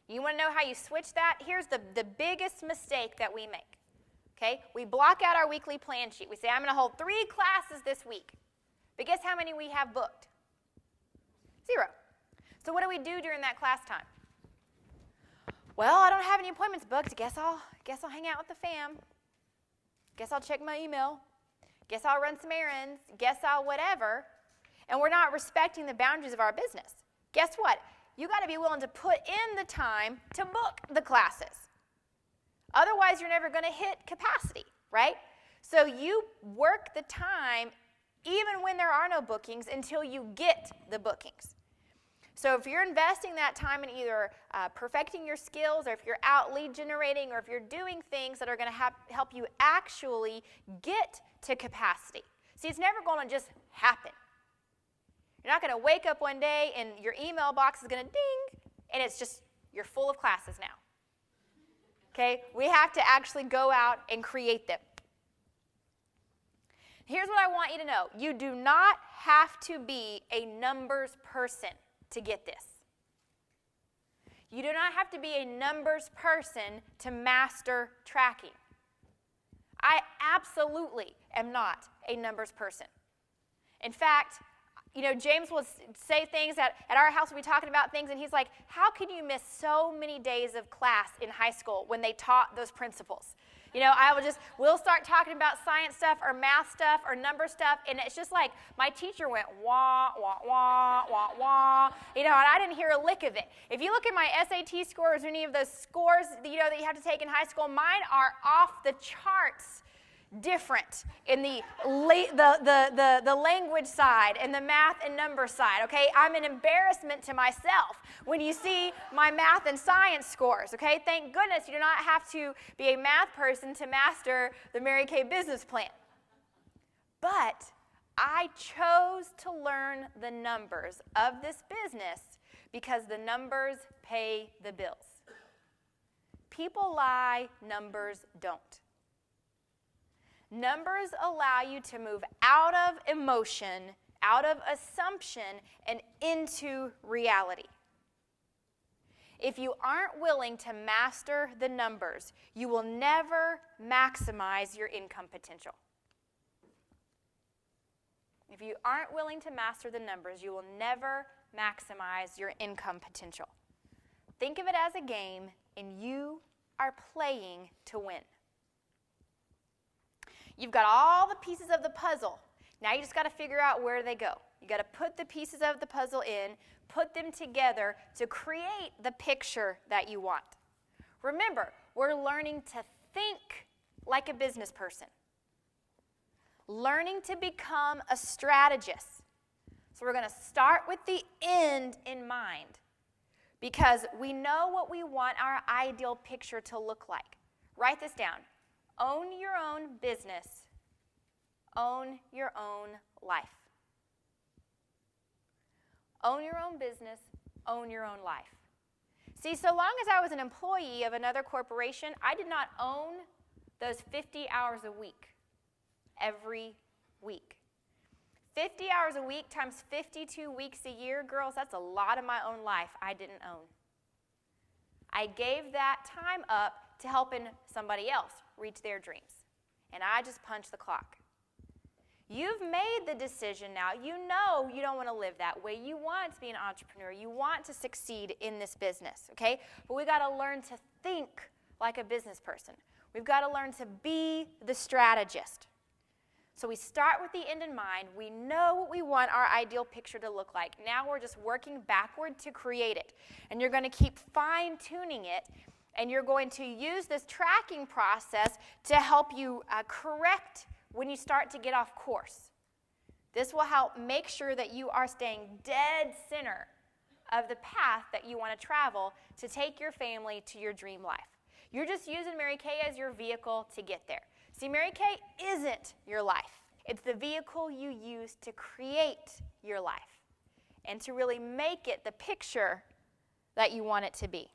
You want to know how you switch that? Here's the biggest mistake that we make. Okay? We block out our weekly plan sheet. We say, I'm going to hold 3 classes this week. But guess how many we have booked? 0. So what do we do during that class time? Well, I don't have any appointments booked. Guess I'll hang out with the fam. Guess I'll check my email. Guess I'll run some errands. Guess I'll whatever. And we're not respecting the boundaries of our business. Guess what? You got to be willing to put in the time to book the classes. Otherwise, you're never going to hit capacity, right? So you work the time even when there are no bookings until you get the bookings. So if you're investing that time in either perfecting your skills, or if you're out lead generating, or if you're doing things that are going to help you actually get to capacity. See, it's never going to just happen. You're not going to wake up one day and your email box is going to ding, and it's just, you're full of classes now. Okay? We have to actually go out and create them. Here's what I want you to know. You do not have to be a numbers person to get this. You do not have to be a numbers person to master tracking. I absolutely am not a numbers person. In fact, James will say things at our house, we'll be talking about things, and he's like, how can you miss so many days of class in high school when they taught those principles? We'll start talking about science stuff or math stuff or number stuff, and it's just like my teacher went wah, wah, wah, wah, wah, and I didn't hear a lick of it. If you look at my SAT scores or any of those scores, that you have to take in high school, mine are off the charts different in the language side and the math and number side, okay? I'm an embarrassment to myself when you see my math and science scores, okay? Thank goodness you do not have to be a math person to master the Mary Kay business plan. But I chose to learn the numbers of this business because the numbers pay the bills. People lie, numbers don't. Numbers allow you to move out of emotion, out of assumption, and into reality. If you aren't willing to master the numbers, you will never maximize your income potential. If you aren't willing to master the numbers, you will never maximize your income potential. Think of it as a game, and you are playing to win. You've got all the pieces of the puzzle. Now you just got to figure out where they go. You got to put the pieces of the puzzle in, put them together to create the picture that you want. Remember, we're learning to think like a business person. Learning to become a strategist. So we're going to start with the end in mind because we know what we want our ideal picture to look like. Write this down. Own your own business. Own your own life. Own your own business. Own your own life. See, so long as I was an employee of another corporation, I did not own those 50 hours a week every week. 50 hours a week times 52 weeks a year, girls, that's a lot of my own life I didn't own. I gave that time up to helping somebody else reach their dreams. And I just punched the clock. You've made the decision now. You know you don't want to live that way. You want to be an entrepreneur. You want to succeed in this business, okay? But we've got to learn to think like a business person. We've got to learn to be the strategist. So we start with the end in mind. We know what we want our ideal picture to look like. Now we're just working backward to create it. And you're going to keep fine-tuning it. And you're going to use this tracking process to help you correct when you start to get off course. This will help make sure that you are staying dead center of the path that you want to travel to take your family to your dream life. You're just using Mary Kay as your vehicle to get there. See, Mary Kay isn't your life. It's the vehicle you use to create your life and to really make it the picture that you want it to be.